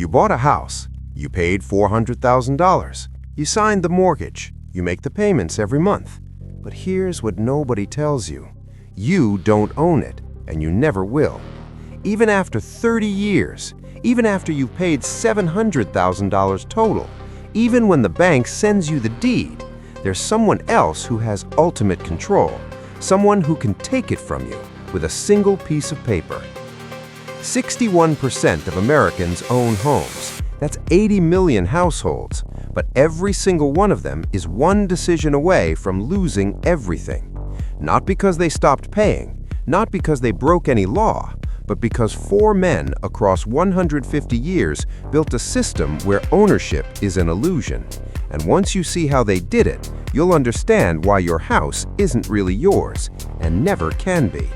You bought a house. You paid $400,000. You signed the mortgage. You make the payments every month. But here's what nobody tells you. You don't own it, and you never will. Even after 30 years, even after you've paid $700,000 total, even when the bank sends you the deed, there's someone else who has ultimate control, someone who can take it from you with a single piece of paper. 61% of Americans own homes. That's 80 million households, but every single one of them is one decision away from losing everything. Not because they stopped paying, not because they broke any law, but because 4 men across 150 years built a system where ownership is an illusion. And once you see how they did it, you'll understand why your house isn't really yours and never can be.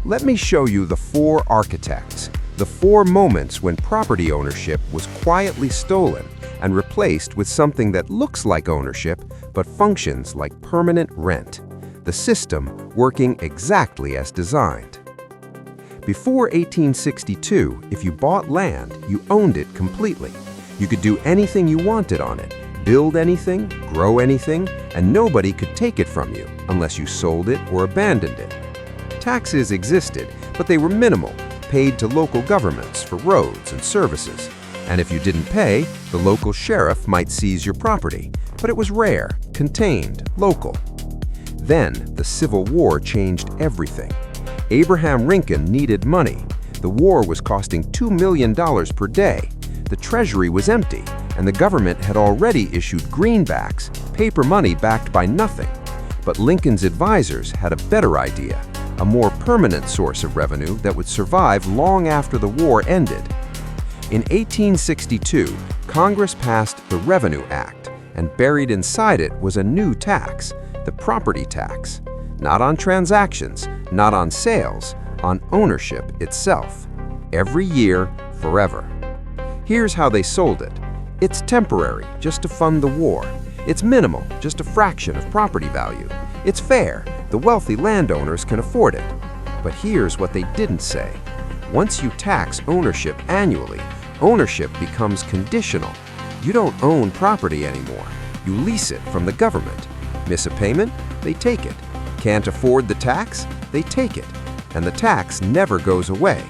Let me show you the 4 architects, the 4 moments when property ownership was quietly stolen and replaced with something that looks like ownership but functions like permanent rent. The system working exactly as designed. Before 1862, if you bought land, you owned it completely. You could do anything you wanted on it, build anything, grow anything, and nobody could take it from you unless you sold it or abandoned it. Taxes existed, but they were minimal, paid to local governments for roads and services. And if you didn't pay, the local sheriff might seize your property, but it was rare, contained, local. Then, the Civil War changed everything. Abraham Lincoln needed money. The war was costing $2 million per day. The treasury was empty, and the government had already issued greenbacks, paper money backed by nothing. But Lincoln's advisors had a better idea, a more permanent source of revenue that would survive long after the war ended. In 1862, Congress passed the Revenue Act, and buried inside it was a new tax, the property tax. Not on transactions, not on sales, on ownership itself. Every year, forever. Here's how they sold it. It's temporary, just to fund the war. It's minimal, just a fraction of property value. It's fair, the wealthy landowners can afford it. But here's what they didn't say. Once you tax ownership annually, ownership becomes conditional. You don't own property anymore. You lease it from the government. Miss a payment? They take it. Can't afford the tax? They take it. And the tax never goes away.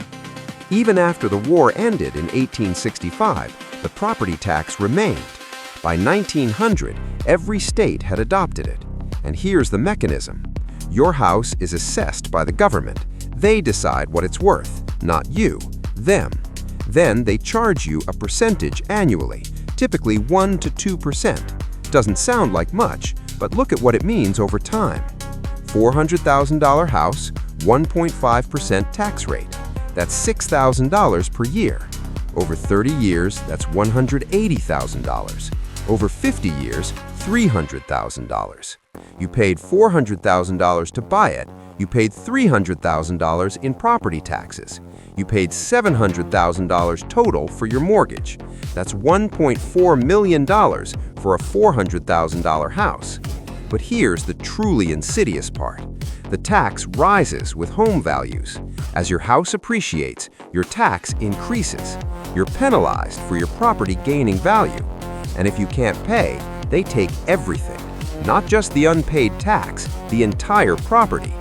Even after the war ended in 1865, the property tax remained. By 1900, every state had adopted it. And here's the mechanism. Your house is assessed by the government. They decide what it's worth, not you, them. Then they charge you a percentage annually, typically 1 to 2%. Doesn't sound like much, but look at what it means over time. $400,000 house, 1.5% tax rate. That's $6,000 per year. Over 30 years, that's $180,000. Over 50 years, $300,000. You paid $400,000 to buy it. You paid $300,000 in property taxes. You paid $700,000 total for your mortgage. That's $1.4 million for a $400,000 house. But here's the truly insidious part. The tax rises with home values. As your house appreciates, your tax increases. You're penalized for your property gaining value. And if you can't pay, they take everything. Not just the unpaid tax, the entire property.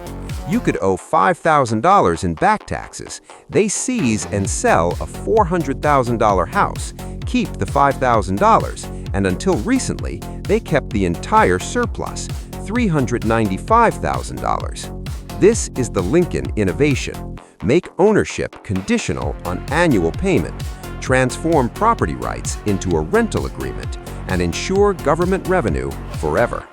You could owe $5,000 in back taxes. They seize and sell a $400,000 house, keep the $5,000, and until recently, they kept the entire surplus, $395,000. This is the Lincoln innovation. Make ownership conditional on annual payment, transform property rights into a rental agreement, and ensure government revenue forever.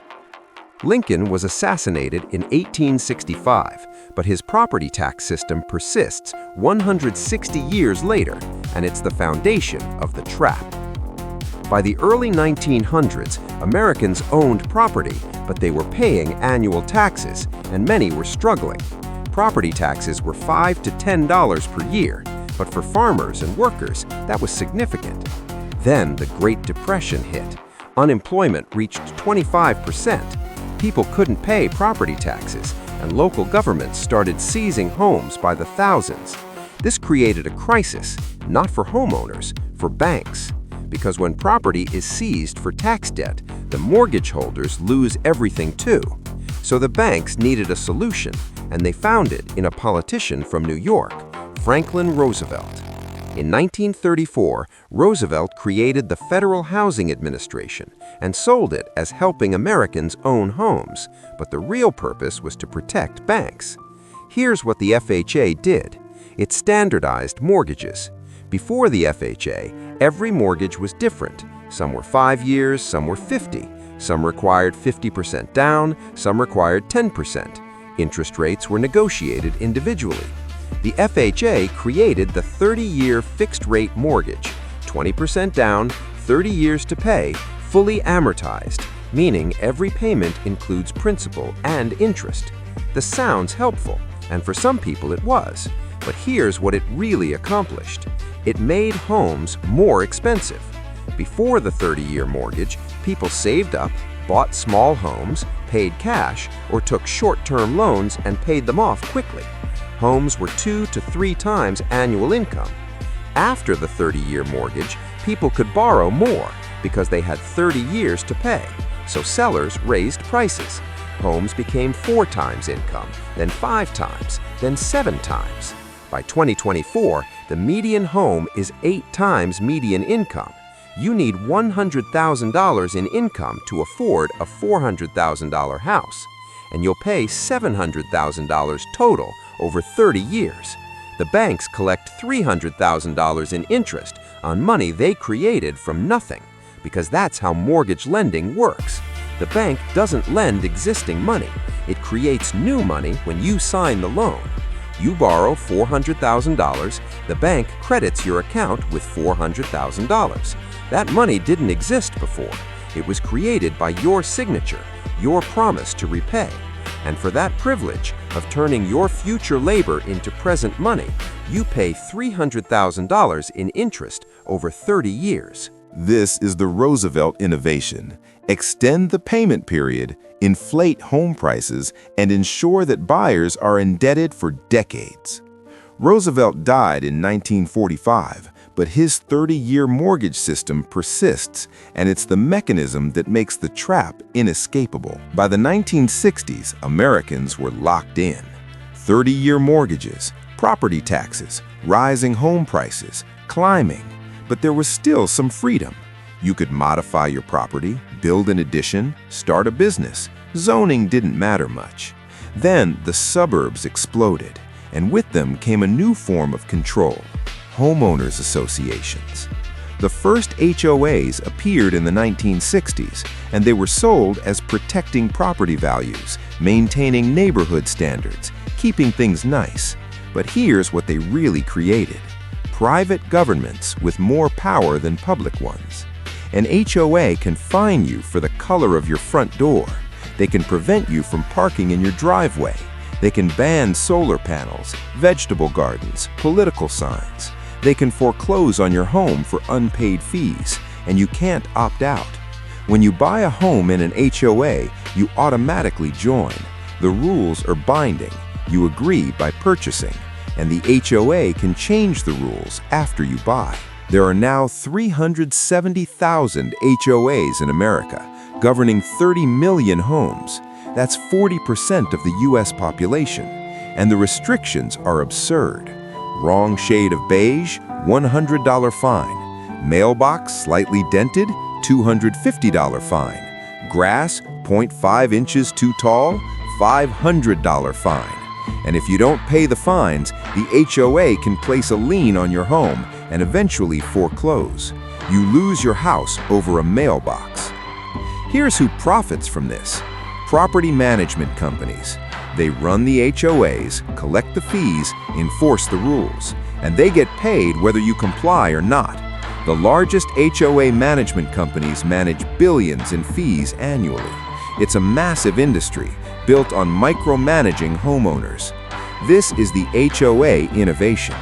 Lincoln was assassinated in 1865, but his property tax system persists 160 years later, and it's the foundation of the trap. By the early 1900s, Americans owned property, but they were paying annual taxes, and many were struggling. Property taxes were $5 to $10 per year, but for farmers and workers, that was significant. Then the Great Depression hit. Unemployment reached 25%. People couldn't pay property taxes, and local governments started seizing homes by the thousands. This created a crisis, not for homeowners, for banks. Because when property is seized for tax debt, the mortgage holders lose everything too. So the banks needed a solution, and they found it in a politician from New York, Franklin Roosevelt. In 1934, Roosevelt created the Federal Housing Administration and sold it as helping Americans own homes, but the real purpose was to protect banks. Here's what the FHA did. It standardized mortgages. Before the FHA, every mortgage was different. Some were 5 years, some were 50. Some required 50% down, some required 10%. Interest rates were negotiated individually. The FHA created the 30-year fixed-rate mortgage, 20% down, 30 years to pay, fully amortized, meaning every payment includes principal and interest. This sounds helpful, and for some people it was. But here's what it really accomplished. It made homes more expensive. Before the 30-year mortgage, people saved up, bought small homes, paid cash, or took short-term loans and paid them off quickly. Homes were 2 to 3 times annual income. After the 30-year mortgage, people could borrow more because they had 30 years to pay, so sellers raised prices. Homes became 4 times income, then 5 times, then 7 times. By 2024, the median home is 8 times median income. You need $100,000 in income to afford a $400,000 house, and you'll pay $700,000 total over 30 years. The banks collect $300,000 in interest on money they created from nothing, because that's how mortgage lending works. The bank doesn't lend existing money. It creates new money when you sign the loan. You borrow $400,000, the bank credits your account with $400,000. That money didn't exist before. It was created by your signature, your promise to repay. And for that privilege of turning your future labor into present money, you pay $300,000 in interest over 30 years. This is the Roosevelt innovation. Extend the payment period, inflate home prices, and ensure that buyers are indebted for decades. Roosevelt died in 1945, but his 30-year mortgage system persists, and it's the mechanism that makes the trap inescapable. By the 1960s, Americans were locked in. 30-year mortgages, property taxes, rising home prices, climbing. But there was still some freedom. You could modify your property, build an addition, start a business. Zoning didn't matter much. Then the suburbs exploded, and with them came a new form of control: homeowners associations. The first HOAs appeared in the 1960s, and they were sold as protecting property values, maintaining neighborhood standards, keeping things nice. But here's what they really created: private governments with more power than public ones. An HOA can fine you for the color of your front door. They can prevent you from parking in your driveway. They can ban solar panels, vegetable gardens, political signs. They can foreclose on your home for unpaid fees, and you can't opt out. When you buy a home in an HOA, you automatically join. The rules are binding. You agree by purchasing, and the HOA can change the rules after you buy. There are now 370,000 HOAs in America, governing 30 million homes. That's 40% of the US population. And the restrictions are absurd. Wrong shade of beige, $100 fine. Mailbox slightly dented, $250 fine. Grass 0.5 inches too tall, $500 fine. And if you don't pay the fines, the HOA can place a lien on your home and eventually foreclose. You lose your house over a mailbox. Here's who profits from this: property management companies. They run the HOAs, collect the fees, enforce the rules, and they get paid whether you comply or not. The largest HOA management companies manage billions in fees annually. It's a massive industry built on micromanaging homeowners. This is the HOA innovation.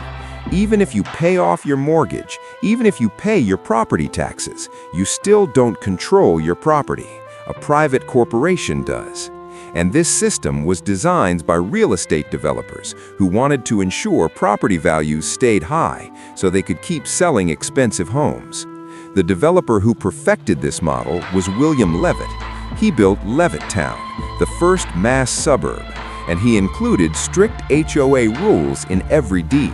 Even if you pay off your mortgage, even if you pay your property taxes, you still don't control your property. A private corporation does. And this system was designed by real estate developers who wanted to ensure property values stayed high so they could keep selling expensive homes. The developer who perfected this model was William Levitt. He built Levittown, the first mass suburb, and he included strict HOA rules in every deed.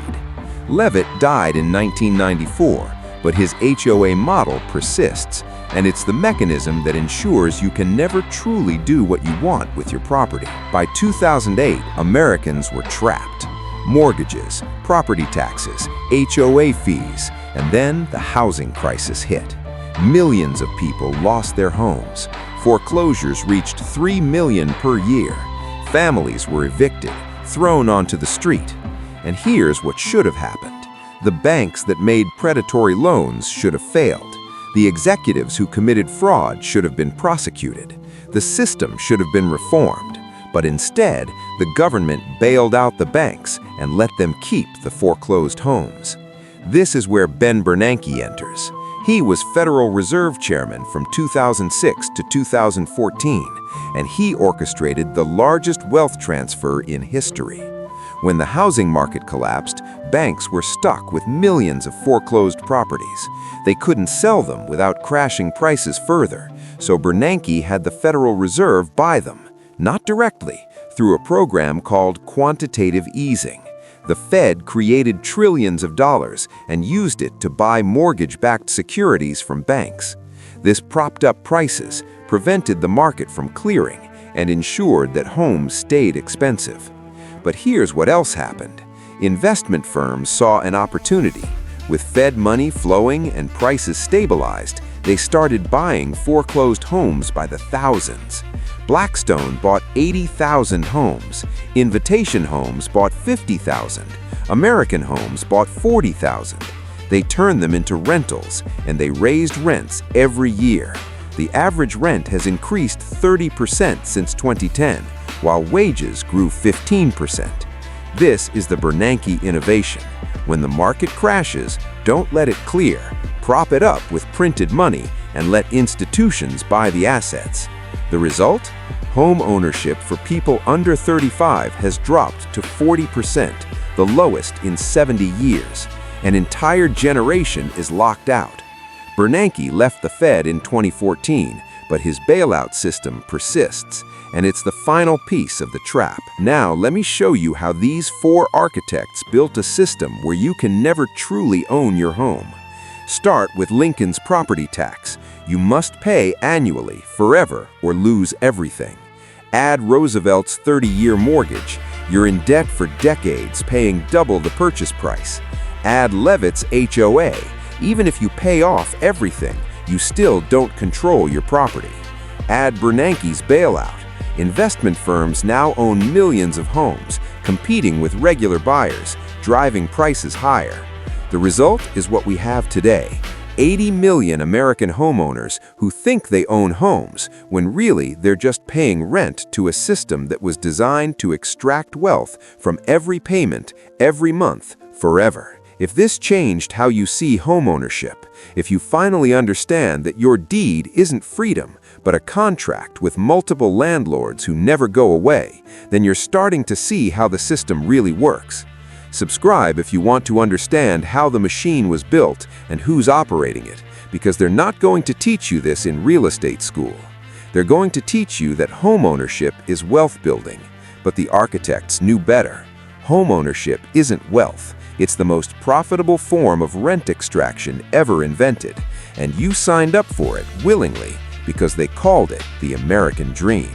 Levitt died in 1994, but his HOA model persists, and it's the mechanism that ensures you can never truly do what you want with your property. By 2008, Americans were trapped. Mortgages, property taxes, HOA fees, and then the housing crisis hit. Millions of people lost their homes. Foreclosures reached 3 million per year. Families were evicted, thrown onto the street. And here's what should have happened. The banks that made predatory loans should have failed. The executives who committed fraud should have been prosecuted. The system should have been reformed. But instead, the government bailed out the banks and let them keep the foreclosed homes. This is where Ben Bernanke enters. He was Federal Reserve Chairman from 2006 to 2014, and he orchestrated the largest wealth transfer in history. When the housing market collapsed, banks were stuck with millions of foreclosed properties. They couldn't sell them without crashing prices further, so Bernanke had the Federal Reserve buy them, not directly, through a program called quantitative easing. The Fed created trillions of dollars and used it to buy mortgage-backed securities from banks. This propped up prices, prevented the market from clearing, and ensured that homes stayed expensive. But here's what else happened. Investment firms saw an opportunity. With Fed money flowing and prices stabilized, they started buying foreclosed homes by the thousands. Blackstone bought 80,000 homes. Invitation Homes bought 50,000. American Homes bought 40,000. They turned them into rentals, and they raised rents every year. The average rent has increased 30% since 2010, while wages grew 15%. This is the Bernanke innovation. When the market crashes, don't let it clear. Prop it up with printed money and let institutions buy the assets. The result? Home ownership for people under 35 has dropped to 40%, the lowest in 70 years. An entire generation is locked out. Bernanke left the Fed in 2014, but his bailout system persists, and it's the final piece of the trap. Now, let me show you how these 4 architects built a system where you can never truly own your home. Start with Lincoln's property tax. You must pay annually, forever, or lose everything. Add Roosevelt's 30-year mortgage. You're in debt for decades, paying double the purchase price. Add Levitt's HOA. Even if you pay off everything, you still don't control your property. Add Bernanke's bailout. Investment firms now own millions of homes, competing with regular buyers, driving prices higher. The result is what we have today. 80 million American homeowners who think they own homes, when really they're just paying rent to a system that was designed to extract wealth from every payment, every month, forever. If this changed how you see homeownership, if you finally understand that your deed isn't freedom, but a contract with multiple landlords who never go away, then you're starting to see how the system really works. Subscribe if you want to understand how the machine was built and who's operating it, because they're not going to teach you this in real estate school. They're going to teach you that homeownership is wealth building, but the architects knew better. Homeownership isn't wealth. It's the most profitable form of rent extraction ever invented, and you signed up for it willingly because they called it the American dream.